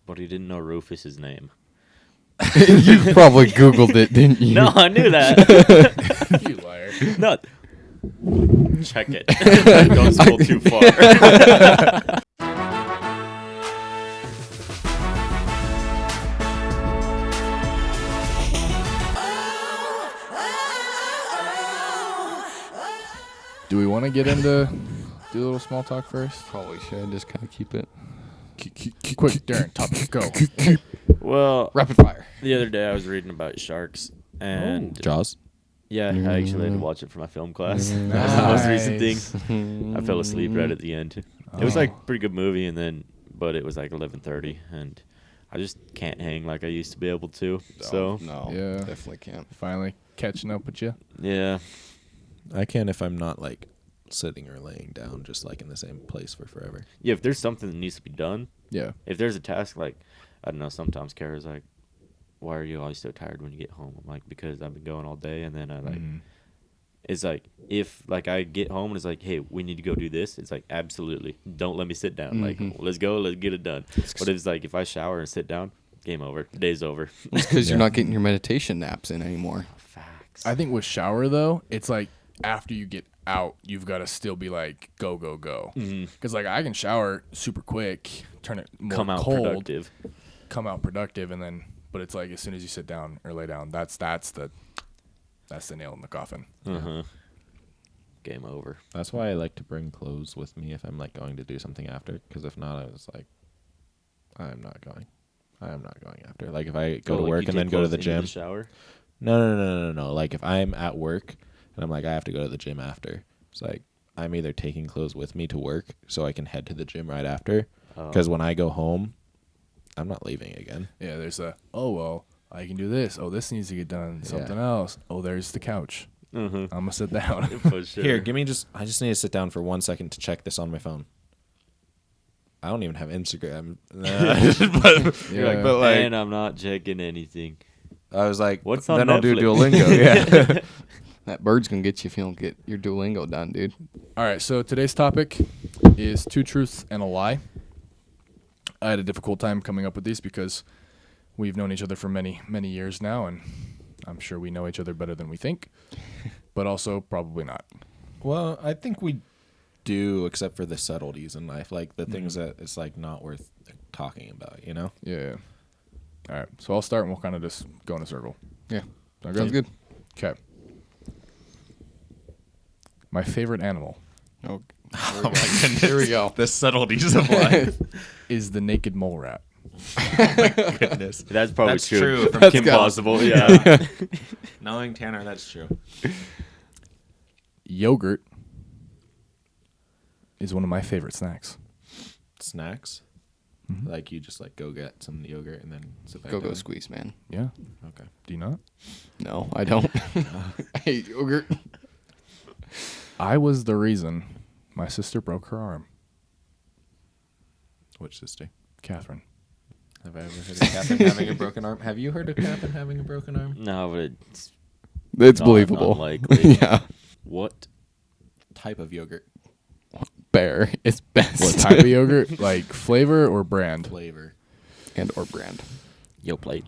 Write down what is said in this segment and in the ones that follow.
But he didn't know Rufus's name. You probably Googled it, didn't you? No, I knew that. You liar. No. Check it. Don't scroll too far. Do we want to get into do a little small talk first? Probably should just kind of keep it Quick, Darren, topic, go. Well, rapid fire. the other day I was reading about sharks, and Jaws. yeah, I actually had to watch it for my film class. That was the most recent thing. I fell asleep right at the end. It was like a pretty good movie, but it was like 11:30, and I just can't hang like I used to be able to. So No, Yeah. definitely can't. Finally catching up with you. yeah, I can if I'm not like sitting or laying down, just like in the same place for forever. yeah. If there's something that needs to be done, Yeah. if there's a task, like I don't know, sometimes Kara's like, "Why are you always so tired when you get home?" I'm like, "Because I've been going all day," and then I like. It's like if like I get home and it's like, hey, we need to go do this. It's like absolutely, don't let me sit down. Like let's go, let's get it done. But it's like if I shower and sit down, game over, day's over. It's because you're not getting your meditation naps in anymore. Facts. I think with shower though, it's like after you get out, you've got to still be like go go go. Because like I can shower super quick, turn it more Come out cold, productive. come out productive, and then but it's like as soon as you sit down or lay down, that's the nail in the coffin. Game over. That's why I like to bring clothes with me if I'm like going to do something after. Because if not, I was like, I'm not going. I am not going after. Like if I go to like, work you and then take go to clothes the into gym. shower. No. Like if I'm at work and I'm like, I have to go to the gym after. It's like I'm either taking clothes with me to work so I can head to the gym right after. Because when I go home, I'm not leaving again. Yeah, there's I can do this. Oh, this needs to get done. Something else. Oh, there's the couch. I'm gonna sit down. For sure. Here, I just need to sit down for 1 second to check this on my phone. I don't even have Instagram. Yeah. but like, And I'm not checking anything. I was like, What's on then I'll do Netflix? Duolingo. Yeah. That bird's gonna get you if you don't get your Duolingo done, dude. All right, so today's topic is 2 truths and a lie. I had a difficult time coming up with these because we've known each other for many, many years now, and I'm sure we know each other better than we think, but also probably not. Well, I think we do, except for the subtleties in life, like the things that it's like not worth talking about, you know? Yeah. All right, so I'll start and we'll kind of just go in a circle. Yeah, Sounds good. Okay. My favorite animal Oh, Oh my goodness. here we go. The subtleties of life. is the naked mole rat. Goodness. That's probably That's true. true. From That's Kim got- Possible. Yeah. Knowing Tanner, that's true. Yogurt is one of my favorite snacks. Snacks? Like you just like go get some yogurt and then sit back Go down? squeeze, man. Yeah. Okay. Do you not? No, I don't. I hate yogurt. I was the reason my sister broke her arm. Which sister? Catherine. Have I ever heard of Catherine having a broken arm? Have you heard of Catherine having a broken arm? No, but it's It's not believable. unlikely. Yeah. What? Type of yogurt? Bear is best. What type of yogurt? Like flavor or brand? Flavor. And or brand. Yo plate.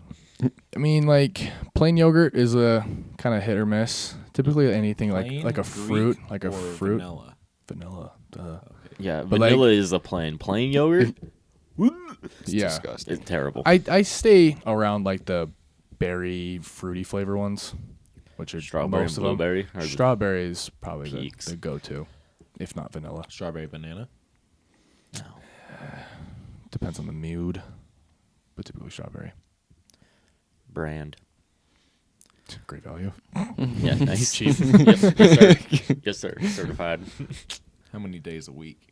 I mean, like plain yogurt is a kind of hit or miss. Typically, anything Plain, like a fruit, Greek, like a or fruit, Vanilla. vanilla. Yeah, But vanilla is a plain yogurt. It's Yeah. disgusting. It's terrible. I stay around like the berry, fruity flavor ones, which are Strawberry most and of them. blueberry. Or Strawberry is probably peaks. the go-to, if not vanilla. Strawberry banana. No. Depends on the mood, but typically strawberry. Brand. Great value. Yeah, nice. Cheap. Yes, sir. Yes, sir. Certified. How many days a week?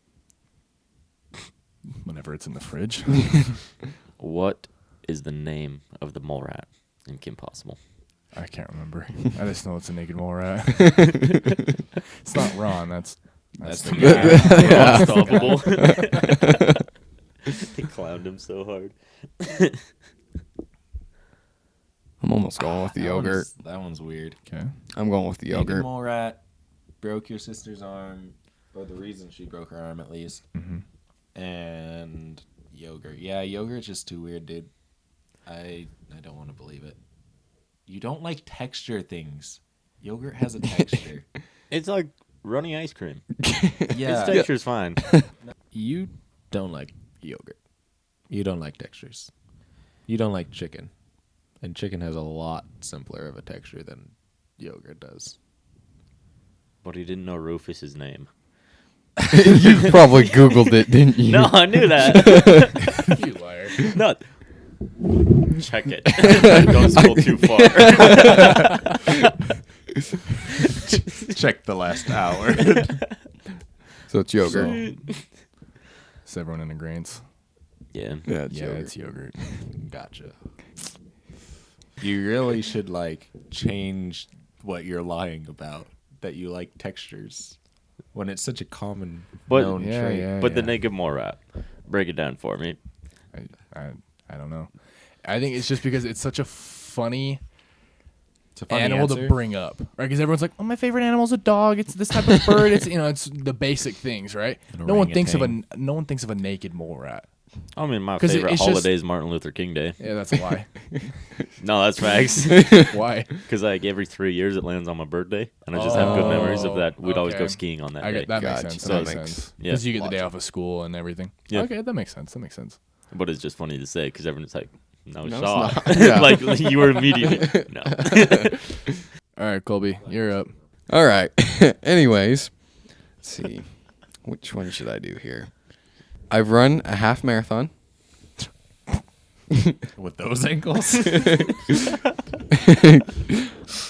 Whenever it's in the fridge. What is the name of the mole rat in Kim Possible? I can't remember. I just know it's a naked mole rat. It's not Ron. That's That's the the guy. Unstoppable. They clowned him so hard. I'm almost going with the yogurt. That one's weird. Okay. I'm going with the Naked yogurt. mole rat broke your sister's arm, or the reason she broke her arm at least. Mhm. And Yogurt. Yeah, yogurt's just too weird, dude. I don't want to believe it. You don't like texture things. Yogurt has a texture. It's like runny ice cream. Yeah. Its texture's fine. You don't like yogurt. You don't like textures. You don't like chicken. And chicken has a lot simpler of a texture than yogurt does. But he didn't know Rufus's name. You probably Googled it, didn't you? No, I knew that. You liar. No. Check it. Don't scroll too far. Check the last hour. So it's yogurt. Is everyone in agreement? Yeah. Yeah, it's Yeah, yogurt. it's yogurt. Gotcha. You really should change what you're lying about. That you like textures, when it's such a common But- known Yeah, trait. yeah. But the naked more rap. Break it down for me. I don't know. I think it's just because it's such a funny It's a funny animal answer. to bring up, right? Because everyone's like, "Oh, my favorite animal is a dog. It's this type of bird. It's it's the basic things, right? An No one thinks of orangutan. a naked mole rat. I mean, my 'Cause favorite it's just- holiday is Martin Luther King Day. Yeah, that's why. No, that's facts. Why? Because like every 3 years it lands on my birthday, and I just have good memories of that. We'd always go okay. skiing on that I day. get that makes Gotcha. sense. That That makes- makes sense. yeah. Because you get the day Logical. off of school and everything. Yeah. Okay, that makes sense. That makes sense. But it's just funny to say because everyone's like, "No, No, it's shot." not. Yeah. Like you were immediately no. All right, Colby, you're up. All right. Anyways, let's see. Which one should I do here? I've run a half marathon. With those ankles.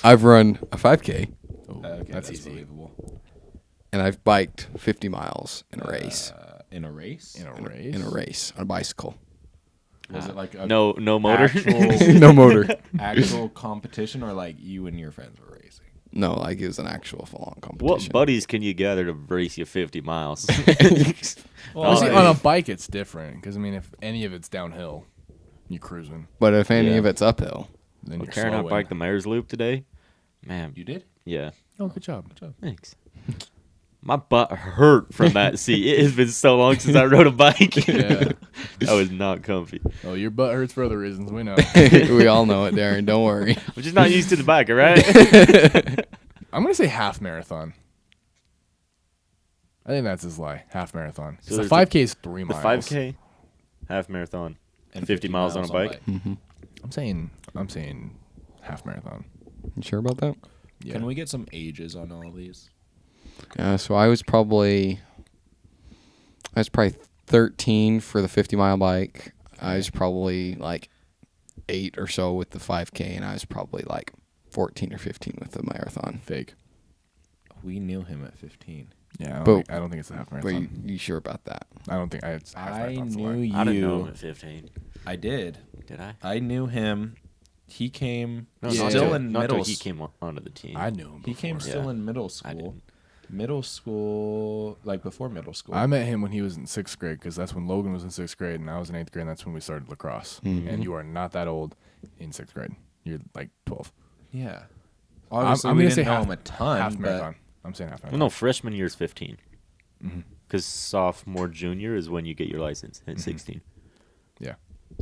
I've run a 5K, Okay, that's easy. believable. and I've biked 50 miles in a race. In a race? In a race. In a race on a bicycle. Was it like a No motor. actual, No motor. actual competition, or like you and your friends were racing? No, like it was an actual full-on What competition. buddies can you gather to race you 50 miles? Well, see, Oh, on yeah. a bike, it's different. Because, I mean, if any of it's downhill, you're cruising. But if any Yeah. of it's uphill, Then Well, you're Karen, I slowing. biked the mayor's loop today. Man, You did? yeah. Oh, good job. Thanks. My butt hurt from that seat. It has been so long since I rode a bike. Yeah. I was not comfy. Oh, your butt hurts for other reasons. We know. we all know it, Darren. Don't worry. I'm just not used to the bike, all right? I'm going to say half marathon. I think that's his lie. Half marathon. So So the there's a- 5K is 3 The miles. 5K, half marathon, and 50 miles on a bike. I'm saying half marathon. You sure about that? Yeah. Can we get some ages on all these? So I was probably 13 for the 50-mile bike. I was probably like 8 or so with the 5K, and I was probably like 14 or 15 with the marathon. Fake. We knew him at 15. Yeah, But- I don't think it's a half But marathon. you sure about that? I don't think it's half I marathon's a knew lie. you. I didn't know him at 15. I did. Did I? I knew him. He came No, Yeah. not still till- in not till middle. he came onto the team. I knew him. He came before. still Yeah. in middle I school. didn't. Middle school, like before middle school. I met him when he was in 6th grade because that's when Logan was in 6th grade and I was in 8th grade and that's when we started lacrosse. And you are not that old in 6th grade. You're like 12. yeah. Obviously, I'm we gonna didn't say know half- him a ton, half but marathon. I'm saying half Well, marathon. no, freshman year is 15. Mhm. Because sophomore, junior is when you get your license at 16. Yeah.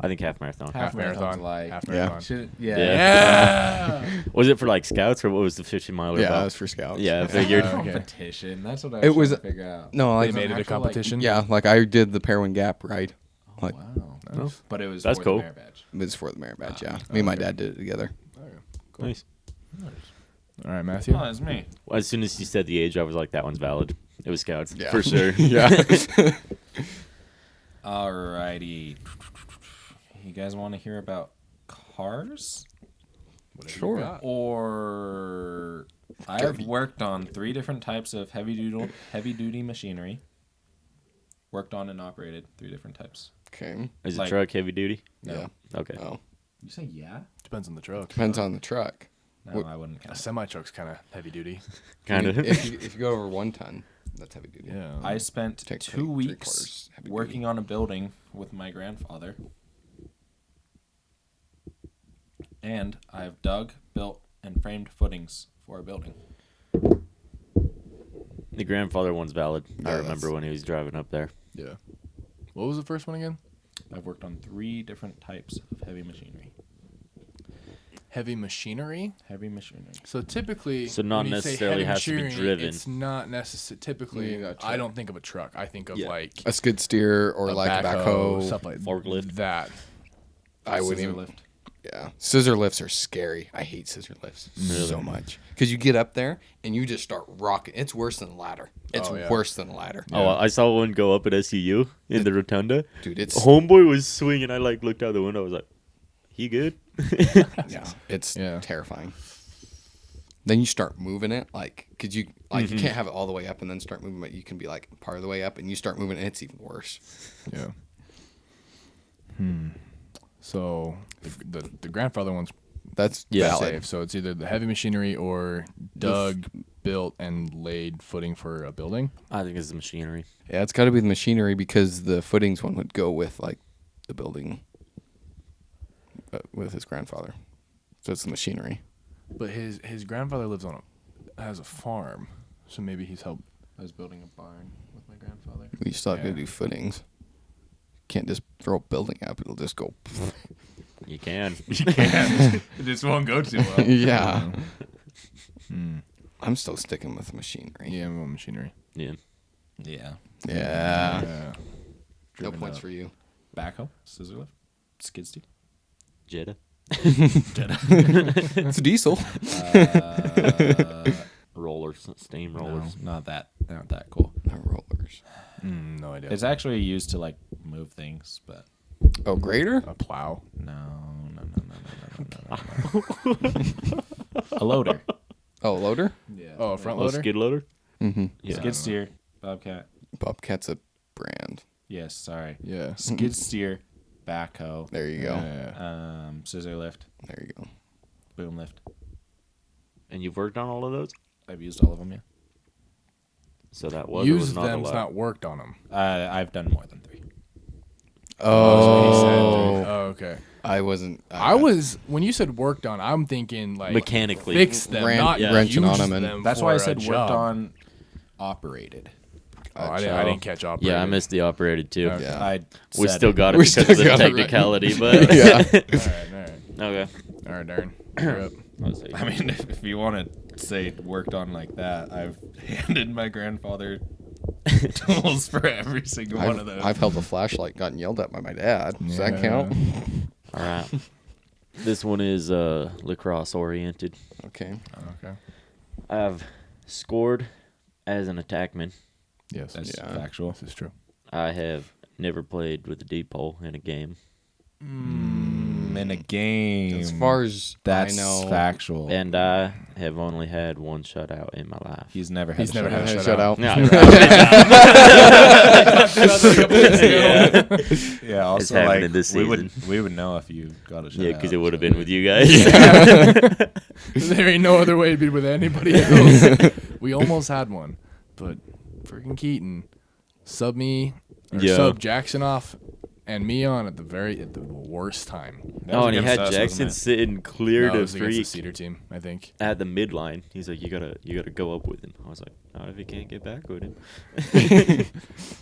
I think half marathon. Half marathon's marathon. like- Half Yeah. marathon. Should, yeah. Yeah. Was it for like scouts or what was the 50 miler Yeah, about? that was for scouts. Yeah, I figured. Okay. Competition. That's what I It was was- trying to figure out. No, They like made it a actual, like- competition. yeah, like I did the Perwin Gap ride. Like Wow. Nice. But it was That's for cool. the merit badge. it was for the merit badge. Yeah, me and my okay. dad did it together. Nice. All right, Matthew. Oh, it's me. Well, as soon as you said the age, I was like, that one's valid. It was scouts. Yeah. For sure. Yeah. Alrighty. You guys want to hear about cars? Whatever you Sure. got. Or I have worked on 3 different types of heavy duty machinery. Worked on and operated 3 different types. Okay. Is it Like- truck heavy duty? Yeah. Okay. Oh, You say yeah? Depends on the truck. depends on the truck. No, What- I wouldn't A count. semi truck's kind of heavy duty. Kind of. If you go over 1 ton, that's heavy duty. Yeah. I spent Take 2 3/4 weeks heavy working duty. on a building with my grandfather. And I've dug, built, and framed footings for a building. The grandfather one's valid. I Yeah, remember that's- when he was driving up there. Yeah. What was the first one again? I've worked on 3 different types of heavy machinery. Heavy machinery. Heavy machinery. So typically, So not when you say necessarily heavy has to be machinery, driven. It's not necessary. Typically, You got a I truck. don't think of a truck. I think of Yeah. like A skid steer or a like a backhoe. stuff like Forklift. that. I wouldn't Scissor even. lift. Yeah, scissor lifts are scary. I hate scissor lifts so much because you get up there and you just start rocking. It's worse than a ladder. It's Oh, yeah. worse than a ladder. Oh, I saw one go up at SCU in the rotunda. Dude, it's Homeboy was swinging. I like looked out the window. I was like, "He good?" yeah, it's Yeah. terrifying. Then you start moving it cause you you can't have it all the way up and then start moving it. You can be like part of the way up and you start moving it. It's even worse. Yeah. So the grandfather one's That's Yeah. valid. safe. So it's either the heavy machinery or dug, built, and laid footing for a building. I think it's the machinery. Yeah, it's got to be the machinery because the footings one would go with like the building with his grandfather. So it's the machinery. But his grandfather has a farm, so maybe he's helped. I was building a barn with my grandfather. We still have Yeah. to do footings. Can't just throw a building up; it'll just go. You can. It just won't go too well. Yeah. I'm still sticking with machinery. Yeah, well, machinery. Yeah. Yeah. Yeah. Yeah. No Driven points up. for you. Backhoe, scissor lift, skid steer. Jetta. It's a diesel. Rollers. Steam rollers. No, not that. Not that cool. No rollers. No idea. It's actually used to like move things, but Oh, grader? a plow. no. A loader. Oh, loader? Yeah. Oh, a front Oh, loader. skid loader. Mm-hmm. Yeah. Skid steer, Bobcat. Bobcat's a brand. Yes, sorry. Yeah. Skid steer, backhoe, There you go. Yeah. scissor lift, There you go. boom lift. And you've worked on all of those. I've used all of them. Yeah. So that was or was Used not them's allowed. not worked on them. I've done more than 3. Oh, Oh, okay. I wasn't. I was when you said worked on. I'm thinking like Mechanically. fix them, not wrenching on use them, and them That's for why I a said worked job. on, operated. Oh, I didn't catch operated. Yeah, I missed the operated too. Okay. Yeah. I We said still it. got it We because still of the got it right. technicality, but yeah. All right. okay. All right, Darren. You're up. I mean, if you want to say worked on like that, I've handed my grandfather tools for every single one of those. I've held a flashlight, gotten yelled at by my dad. Does that Yeah. count? All right. This one is lacrosse oriented. Okay. Okay. I've scored as an attackman. Yes. That's Yeah. factual. This is true. I have never played with a deep pole in a game. In a game. As far as That's I know, factual. And I have only had one shutout in my life. He's never had He's never had a shutout. shutout. shutout. Yeah, Yeah, also happening like this we would season. know if you got a shutout. yeah, because it would have so- been with you guys. There ain't no other way to be with anybody else. We almost had one, but freaking Keaton sub me or Yeah. sub Jackson off and me on at the worst time. That Oh, was and he against had us, Jackson wasn't sitting clear No, it to was against the freak Cedar team, I think. at the midline. He's like, you gotta go up with him. I was like, not if he can't get back with him.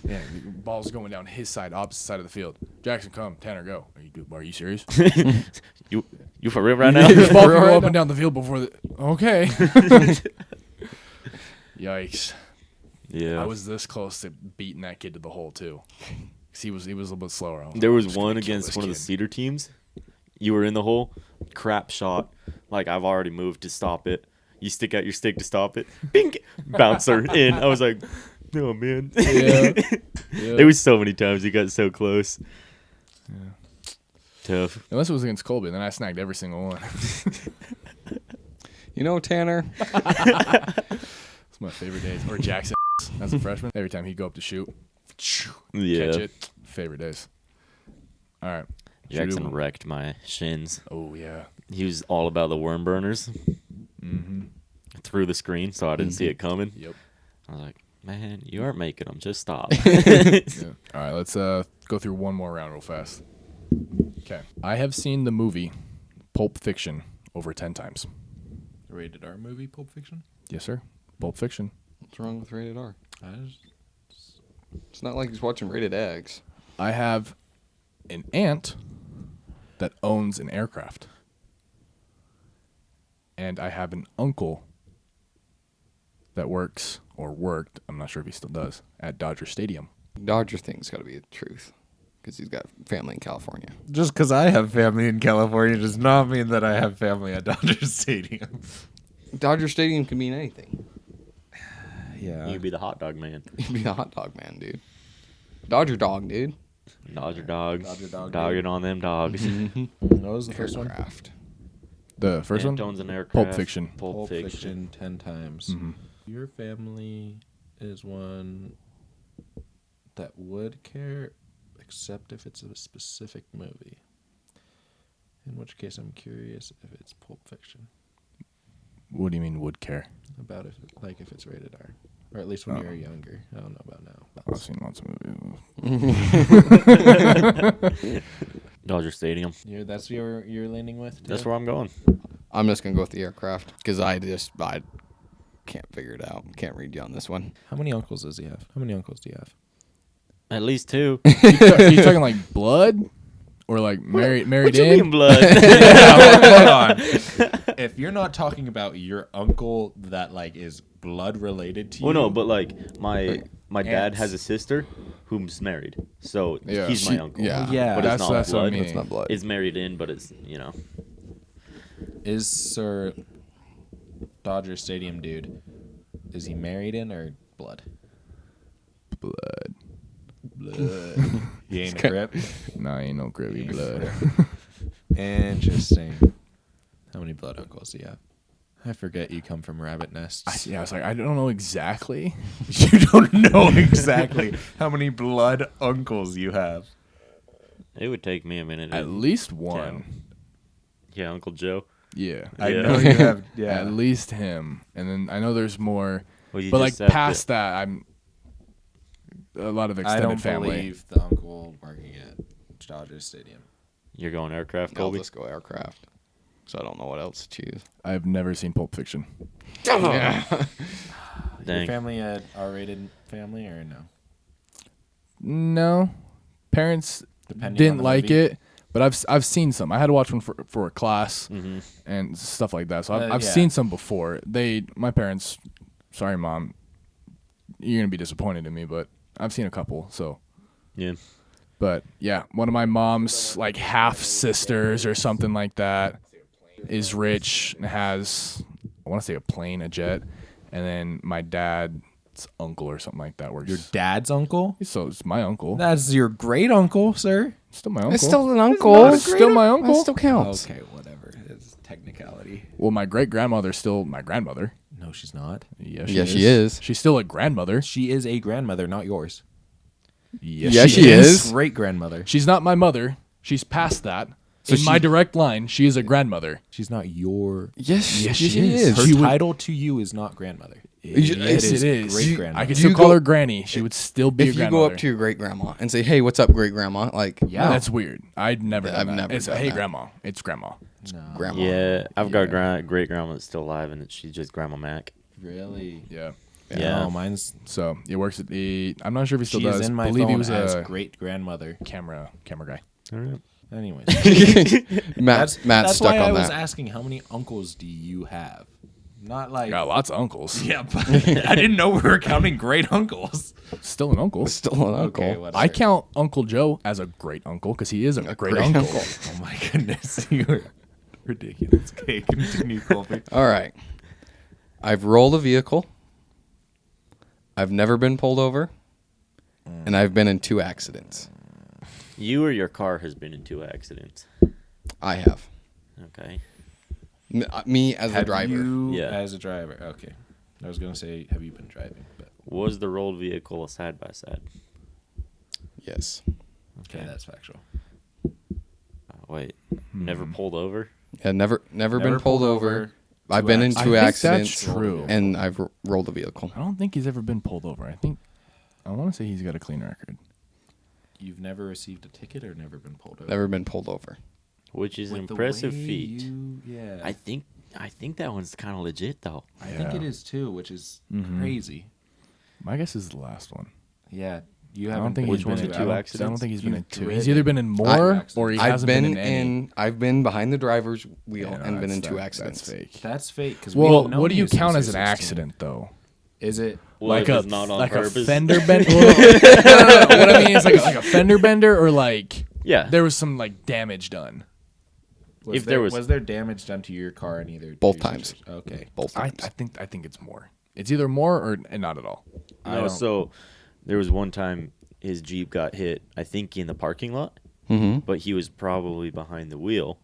Yeah, the ball's going down his side, opposite side of the field. Jackson, come. Tanner, go. Are you serious? You for real right now? This ball can go up and down the field before the. Okay. Yikes! Yeah. I was this close to beating that kid to the hole too. 'Cause he was a little bit slower. I There like, was I'm just gonna one kill against this one of the kid. Cedar teams. You were in the hole, crap shot. Like I've already moved to stop it. You stick out your stick to stop it. Bing, bouncer in. I was like, no man. Yeah. There was so many times he got so close. Tough. Unless it was against Colby, then I snagged every single one. You know, Tanner. It's my favorite days. Or Jackson as a freshman. Every time he'd go up to shoot, Yeah. catch it. Favorite days. All right. Should we Jackson do- wrecked my shins. Oh yeah. He was all about the worm burners Mm-hmm. through the screen, so I didn't see it coming. Yep. I was like, man, you aren't making them. Just stop. Yeah. All right. Let's go through one more round real fast. Okay. I have seen the movie Pulp Fiction over 10 times. it? Rated R movie, Pulp Fiction. Yes, sir. Pulp Fiction. What's wrong with rated R? I just, It's not like he's watching rated X. I have an aunt that owns an aircraft. And I have an uncle that works, or worked, I'm not sure if he still does, at Dodger Stadium. Dodger thing's got to be the truth, because he's got family in California. Just because I have family in California does not mean that I have family at Dodger Stadium. Dodger Stadium can mean anything. Yeah. You'd be the hot dog man. You'd be the hot dog man, dude. Dodger dog, dude. Dodger dog. Dodger dog, Dogging dude. on them dogs. What was the first one? Aircraft. The first one? Owns an aircraft. Pulp Fiction. Pulp Fiction. 10 times. Mhm. Your family is one that would care, except if it's a specific movie. In which case, I'm curious if it's Pulp Fiction. What do you mean would care? About if it's rated R, or at least when Oh. you were younger. I don't know about now. I've seen lots of movies. Dodger Stadium. That's you're leaning with. That's too? where I'm going. I'm just going to go with the aircraft, because I can't figure it out. Can't read you on this one. How many uncles does he have? How many uncles do you have? At least 2. Are you talking like blood? Or like married What you in? mean blood? Hold on. If you're not talking about your uncle that like is blood related to you, Well, no, but like my dad Aunts. has a sister who's married, so Yeah. he's my uncle. Yeah. Yeah. but That's it's not what I blood. mean. It's not blood. It's married in, but it's is Sir Dodger Stadium dude? Is he married in or blood? Blood. Blood. He ain't a grip. Nah, ain't no gravy blood. Interesting. How many blood uncles do you have? I forget you come from rabbit nests. I was like, I don't know exactly. You don't know exactly how many blood uncles you have. it would take me a minute. At to least count. one. Yeah, Uncle Joe. Yeah. I Yeah. know you have. Yeah. At least him. And then I know there's more. Well, you But like just have past that, I'm a lot of I extended don't family. believe the uncle working at Dodger Stadium. You're going aircraft, I'll Colby. just go aircraft, so I don't know what else to choose. I've never seen Pulp Fiction. Yeah. Your Dang. family a R-rated family or no? No. Parents Depending on didn't the like movie? it, but I've seen some. I had to watch one for a class Mm-hmm. and stuff like that. So I've Yeah. seen some before. My parents, sorry mom, you're gonna be disappointed in me, but I've seen a couple. So, Yeah. but yeah, one of my mom's like half sisters or something like that is rich and has, I want to say a plane, a jet, and then my dad's uncle or something like that works. Your dad's uncle? So it's my uncle. That's your great uncle, sir. Still my uncle. It's still an uncle. It's still my uncle. That still counts. Okay, whatever. It's technicality. Well, my great grandmother's still my grandmother. No, she's not. Yes, Yes, she is. She's still a grandmother. She is a grandmother, not yours. Yes, she is. Great grandmother. She's not my mother. She's past that. So In my she- direct line, she is a grandmother. She's not your. Yes, Yes, she she is. is. Her She would- title to you is not grandmother. Yes, is it is. great I grandmother. could You still call go- her granny. She would still be a If you grandmother. go up to your great grandma and say, "Hey, what's up, great grandma?" Like, Yeah. That's weird. I'd never. I've done that. never It's done hey, that. grandma. It's grandma. No. grandma. Yeah, I've got Yeah. a great grandma that's still alive, and she's just Grandma Mac. Really? Yeah. Yeah. No, mine's. So he works at the. I'm not sure if he still She does. is in my believe phone he was as a great grandmother. camera guy. All right. Anyways, Matt's that's stuck why on I was that. asking how many uncles do you have? Not like. Got lots of uncles. Yeah, but I didn't know we were counting great uncles. Still an uncle. Still an uncle. Okay, whatever. I count Uncle Joe as a great uncle because he is a great uncle. Oh my goodness, you're ridiculous. Okay, continue, Colby. All right. I've rolled a vehicle. I've never been pulled over. And I've been in 2 accidents. You or your car has been in 2 accidents. I have. Okay. Me as a Have driver. you Yeah. as a driver? Okay, I was gonna say, have you been driving? But Was the rolled vehicle a side by side? Yes. okay, that's factual. Wait, never pulled over? Yeah, never been pulled over. I've Two been in I 2 think accidents. that's true. And I've rolled a vehicle. I don't think he's ever been pulled over. I want to say he's got a clean record. You've never received a ticket or never been pulled over. Never been pulled over. Which is an With the impressive way feat. Yeah, I think that one's kind of legit though. I think Yeah. it is too, which is Mhm. crazy. My guess is the last one. Yeah, You I haven't don't think been he's Which one's been the in two I don't accidents? think he's been in You've two. He's driven either been in more or he I've hasn't been been in any. I've been behind the driver's wheel Yeah, no, and been in that's- two that- accidents. That's fake. That's fake. Cause Well, we've known what do you since count you're as an 16. accident though? Is it? Well, Like if a it's not on like purpose. a fender bender. No. What I mean is like a fender bender or like Yeah. there was some like damage done. Was If there was there damage done to your car in either? Both two times. situations? Okay. Both I times. think it's more. It's either more or and not at all. I No, don't- so there was one time his Jeep got hit, I think in the parking lot, Mm-hmm. but he was probably behind the wheel.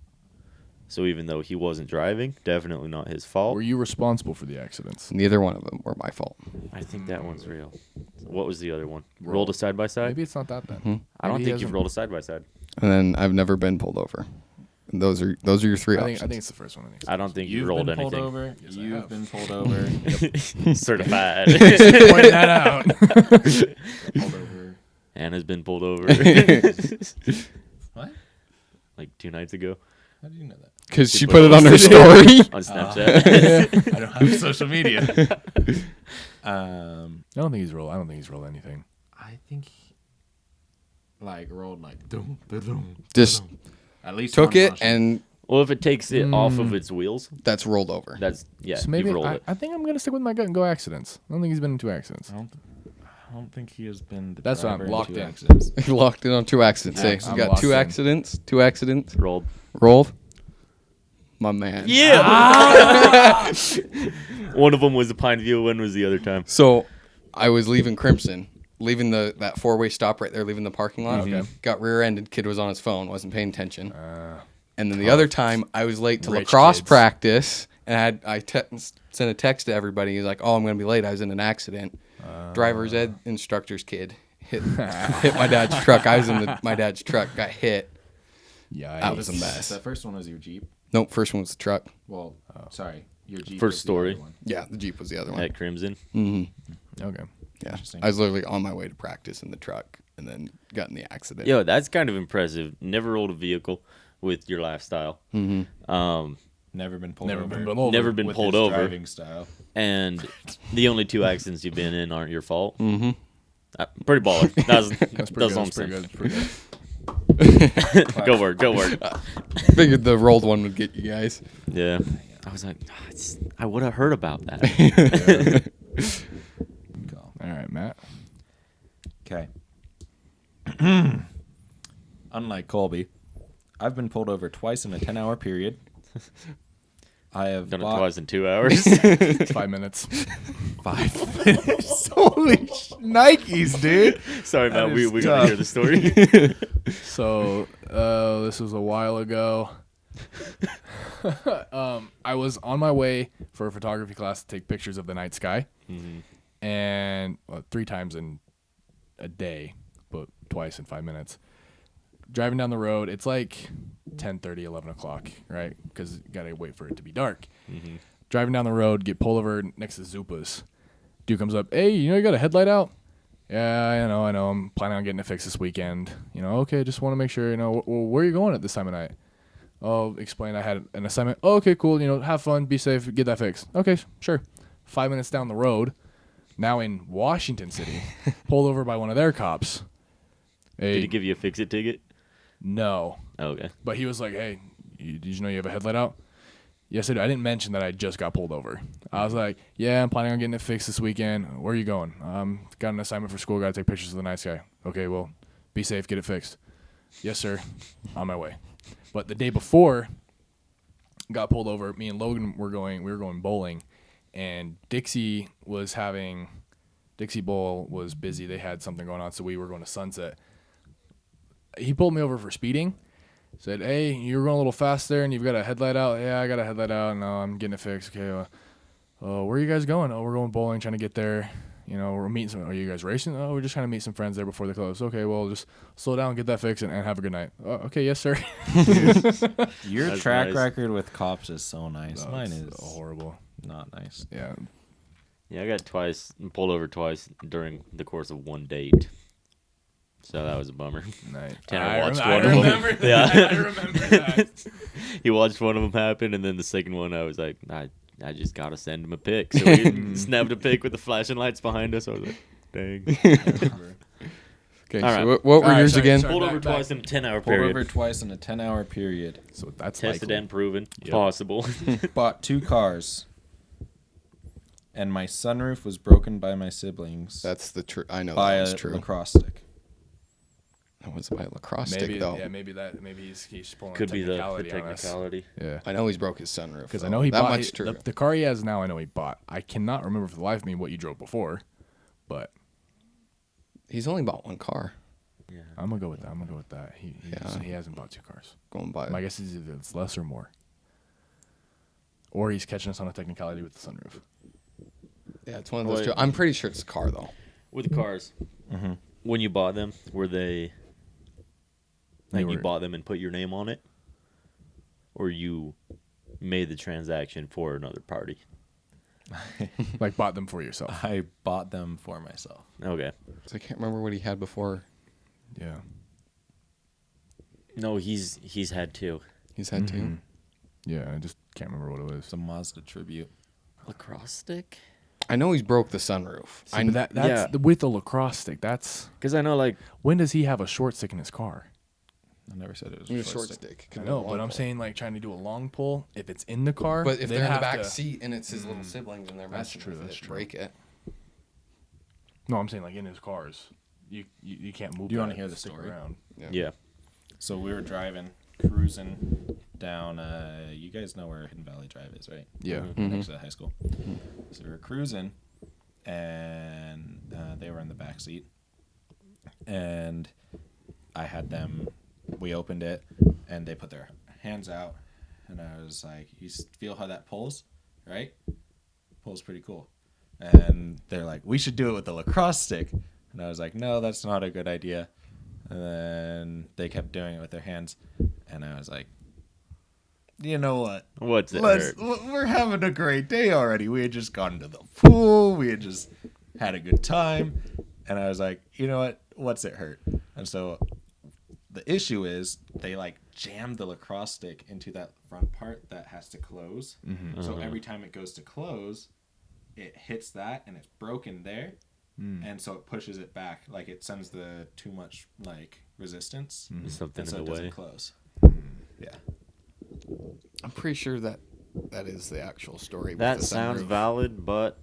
So even though he wasn't driving, definitely not his fault. Were you responsible for the accidents? Neither one of them were my fault. I think that one's real. What was the other one? Rolled a side by side? Maybe it's not that then. Hmm. I don't maybe he think you've hasn't- rolled a side by side. And then I've never been pulled over. And those are your three I options. think it's the first one. I don't think You've you rolled been pulled anything. over. Yes, I You've have. been pulled over. Certified. Pointing that out. pulled over. Anna's been pulled over. What? Like 2 nights ago How did you know that? Because She she put put it on her it story. on Snapchat. I don't have social media. I don't think he's rolled anything. I think like rolled like dum, da-dum, Just da-dum. At least took one it motion. and Well, if it takes it off of its wheels, that's rolled over. that's So maybe you've rolled it. I think I'm gonna stick with my gut and go accidents. I don't think he's been in 2 accidents. I don't think he has been. The That's what I'm driver locked two in. accidents. Locked in on 2 accidents. Yeah, Hey, so I'm you got locked 2 in. accidents. 2 accidents. Rolled. Rolled. My man. Yeah. One of them was a Pineview. When was the other time? So I was leaving Crimson, leaving that 4-way stop right there, leaving the parking lot. Okay. Got rear-ended. Kid was on his phone, wasn't paying attention. Uh, And then the other time, I was late to Rich lacrosse kids. practice, and sent a text to everybody. He's like, "Oh, I'm gonna be late. I was in an accident. Driver's ed instructor's kid hit my dad's truck. I was in my dad's truck. Got hit. yeah, That was a mess. The first one was your Jeep. Nope, first one was the truck. Well, sorry, your Jeep. First was the story. other one. Yeah, the Jeep was the other one. At Crimson. okay. Yeah, Interesting. I was literally on my way to practice in the truck, and then got in the accident. Yo, that's kind of impressive. Never rolled a vehicle with your lifestyle. Never been pulled Never over. been over. Never been with pulled his over. Driving style. And the only 2 accidents you've been in aren't your fault. Mm-hmm. Pretty baller. That's That's pretty that's good. all I'm That's pretty saying. good. Pretty good. Go word. Go word. Figured the rolled one would get you guys. Yeah. I was like, I would have heard about that. All right, Matt. Okay. Unlike Colby, I've been pulled over twice in a 10-hour period. I have Done it bought twice in 2 hours. 5 minutes. 5 minutes. Holy Nikes, dude. Sorry, That Matt. We is gotta hear tough. the story. So this was a while ago. I was on my way for a photography class to take pictures of the night sky, and 3 times in a day, but twice in 5 minutes. Driving down the road, it's like 10:30, 11 o'clock, right? Because you gotta wait for it to be dark. Driving down the road, get pulled over next to Zupa's. Dude comes up, hey, you got a headlight out? Yeah, I know. I'm planning on getting it fixed this weekend. Okay, just want to make sure, well, where are you going at this time of night? Oh, explain I had an assignment. Oh, okay, cool. Have fun, be safe, get that fixed. Okay, sure. 5 minutes down the road, now in Washington City, pulled over by one of their cops. Hey, Did he give you a fix-it ticket? no. Oh, okay. But he was like, hey, did you know you have a headlight out? Yes, I did. I didn't mention that I just got pulled over. I was like, yeah, I'm planning on getting it fixed this weekend. Where are you going? Got an assignment for school. Got to take pictures of the night sky. Okay, well, be safe. Get it fixed. Yes, sir. On my way. But the day before, got pulled over. Me and Logan we were going bowling, and Dixie Bowl was busy. They had something going on, so we were going to Sunset. He pulled me over for speeding. Said, hey, you were going a little fast there, and you've got a headlight out. Yeah, I got a headlight out. No, I'm getting it fixed. Okay, where are you guys going? Oh, we're going bowling, trying to get there. We're meeting some. Are you guys racing? Oh, we're just trying to meet some friends there before they close. Okay, well, just slow down, get that fixed, and have a good night. Okay, yes, sir. Your That's track nice. record with cops is so nice. No, Mine it's is horrible. not nice. Yeah. Yeah, I got pulled over twice during the course of one date. So that was a bummer. Night. Tanner watched I one of them. remember that. Yeah. I remember that. He watched one of them happen, and then the second one, I was like, I just gotta send him a pic. So we snapped a pic with the flashing lights behind us. I was like, dang. Okay, All so right. what were All right, yours sorry, again? sorry. Pulled over back. twice in a 10-hour Pulled period. over twice in a 10-hour period. So that's Tested likely. and proven. Yep. Possible. Bought 2 cars. And my sunroof was broken by my siblings That's the truth. I know by that a was true. lacrosse stick. That was by a lacrosse Maybe, stick, though. yeah, maybe he's pulling Could be the technicality on us. technicality. Yeah. I know he's broke his sunroof. Because I though. know he that bought much true. the car he has now. I know he bought. I cannot remember for the life of me what you drove before, but He's only bought one car. Yeah. I'm gonna go with that. I'm gonna go with that. Yeah. He hasn't bought 2 cars. Going by. My guess is either it's less or more, or he's catching us on a technicality with the sunroof. Yeah, it's one of those Wait. two. I'm pretty sure it's a car, though. With the cars, when you bought them, were they like you were- bought them and put your name on it, or you made the transaction for another party? Like bought them for yourself. I bought them for myself. Okay. So I can't remember what he had before. Yeah. No, he's had 2. He's had two. Yeah, I just can't remember what it was. It's a Mazda Tribute. Lacrosse stick? I know he's broke the sunroof. I know that's yeah. with the lacrosse stick. That's Because I know, like, when does he have a short stick in his car? I never said it was He a was short short stick. stick. I know, but I'm saying like trying to do a long pull. If it's in the car, But if they'd they're in the have back to- seat and it's his little siblings and they're That's messing true, with that's it, true. break it. No, I'm saying like in his cars. You can't move. Do you wanna that hear the stick story? around? yeah. So we were driving, cruising down. You guys know where Hidden Valley Drive is, right? Yeah. Next to the high school. So we were cruising, and they were in the back seat, and I had them. We opened it, and they put their hands out, and I was like, "You feel how that pulls, right? Pulls pretty cool." And they're like, "We should do it with the lacrosse stick," and I was like, "No, that's not a good idea." And then they kept doing it with their hands, and I was like, "You know what? What's it hurt? We're having a great day already. We had just gone to the pool. We had just had a good time." And I was like, "You know what? What's it hurt?" And so the issue is they like jammed the lacrosse stick into that front part that has to close. So every time it goes to close, it hits that and it's broken there. And so it pushes it back. Like it sends the too much like resistance. There's something And so in it the doesn't way. close. Yeah. I'm pretty sure that is the actual story. with That the sounds sunroof. valid, but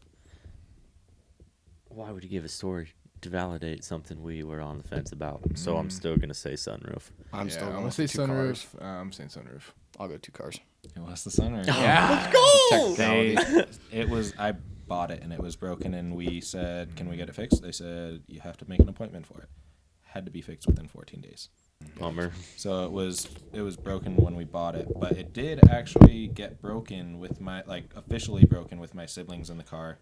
why would you give a story to validate something we were on the fence about? So I'm still gonna say sunroof. I'm Yeah, still I'm going gonna with say the 2 cars. sunroof. I'm saying sunroof. I'll go 2 cars. It was the sunroof. Yeah. Technicality. It was. I bought it and it was broken, and we said, "Can we get it fixed?" They said, "You have to make an appointment for it." Had to be fixed within 14 days. Bummer. So it was broken when we bought it, but it did actually get broken with my officially broken with my siblings in the car.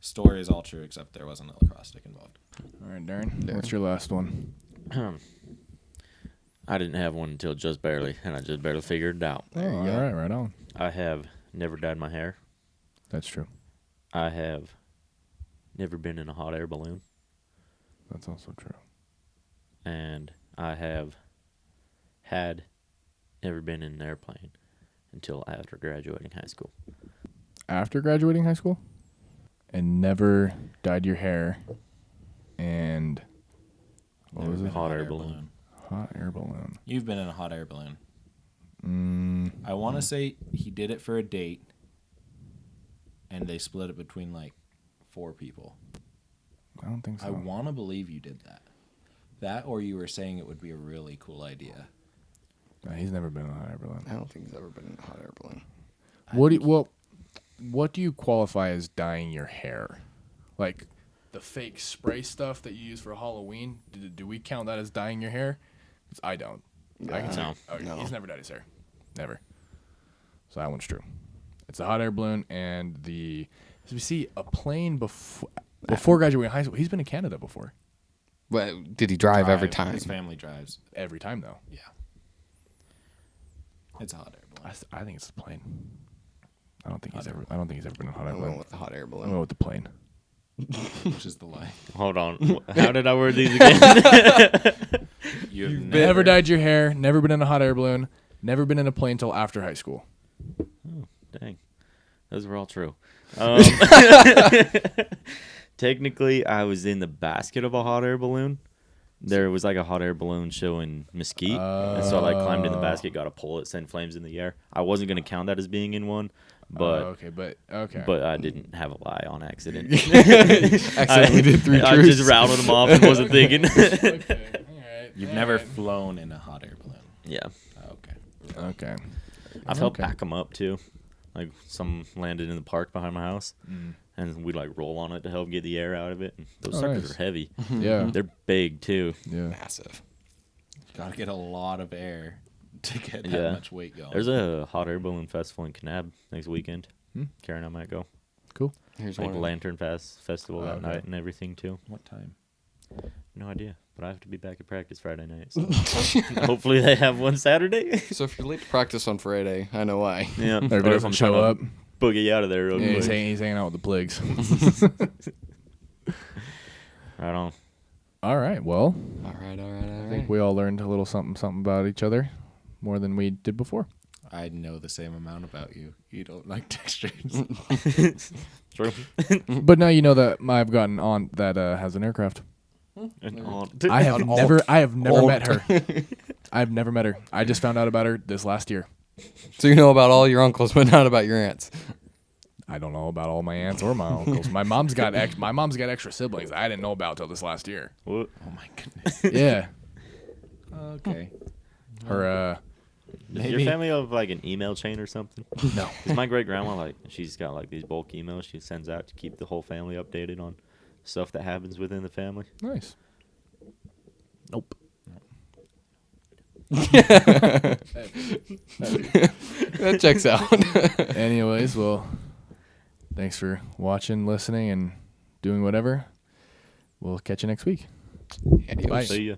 Story is all true except there wasn't a lacrosse stick involved. All right, Darren. What's your last one? I didn't have one until just barely, and I just barely figured it out. Oh, all right, right on. I have never dyed my hair. That's true. I have never been in a hot air balloon. That's also true. And I have never been in an airplane until after graduating high school. After graduating high school, and never dyed your hair, and what Never was been it? in a Hot air balloon. Hot air balloon. You've been in a hot air balloon. I Mm, want to say he did it for a date, and they split it between like 4 people. I don't think so. I want to believe you did that. That, or you were saying it would be a really cool idea. No, he's never been in a hot air balloon. I don't think he's ever been in a hot air balloon. What do you qualify as dyeing your hair? Like the fake spray stuff that you use for Halloween? Do we count that as dyeing your hair? 'Cause I don't. I can No. say okay, No. he's never dyed his hair. Never. So that one's true. It's a hot air balloon and the. So we see a plane before graduating high school. He's been to Canada before. But did he drive every time? His family drives. Every time though. Yeah. It's a hot air balloon. I think it's the plane. I don't think Hot he's air ever. I don't think he's ever been in a hot air I'm going balloon. with the hot air I'm balloon. going with the plane. Which is the lie. Hold on. How did I word these again? You've Never dyed your hair. Never been in a hot air balloon. Never been in a plane until after high school. Dang. Those were all true. Technically, I was in the basket of a hot air balloon, There was like a hot air balloon show in Mesquite, and so I like climbed in the basket, got a pole, it sent flames in the air. I wasn't gonna count that as being in one, but okay. but I didn't have a lie on accident. Accidentally did 3 I truths. just routed them off and wasn't thinking. You've never flown in a hot air balloon. Yeah, Okay. Okay. I've helped pack them up too. Like some landed in the park behind my house, and we like roll on it to help get the air out of it. And those suckers nice. are heavy. Yeah. They're big too. Yeah. Massive. Got to get a lot of air to get that Yeah. much weight going. There's a hot air balloon festival in Kanab next weekend. Hmm. Karen and I might go. Cool. Here's Like one. Lantern Festival that okay. night and everything too. What time? No idea, but I have to be back at practice Friday night. So hopefully they have one Saturday. So if you're late to practice on Friday, I know why. Yeah, Or but if doesn't I'm show trying up. to boogie out of there real Yeah, quick. he's hanging out with the pligs. Right on. All right. Well, All right. I think we all learned a little something about each other, more than we did before. I know the same amount about you. You don't like textures. True. But now you know that I've got an aunt that has an aircraft. And on. I have An never aunt. met her. I've never met her. I just found out about her this last year. So you know about all your uncles, but not about your aunts. I don't know about all my aunts or my uncles. My mom's got extra siblings I didn't know about till this last year. What? Oh my goodness. Yeah. Okay. Her Does Maybe. your family have like an email chain or something? no. Because my great grandma, like, she's got like these bulk emails she sends out to keep the whole family updated on stuff that happens within the family. Nice. Nope. That checks out. Anyways, well, thanks for watching, listening, and doing whatever. We'll catch you next week. Adios. Bye. See ya.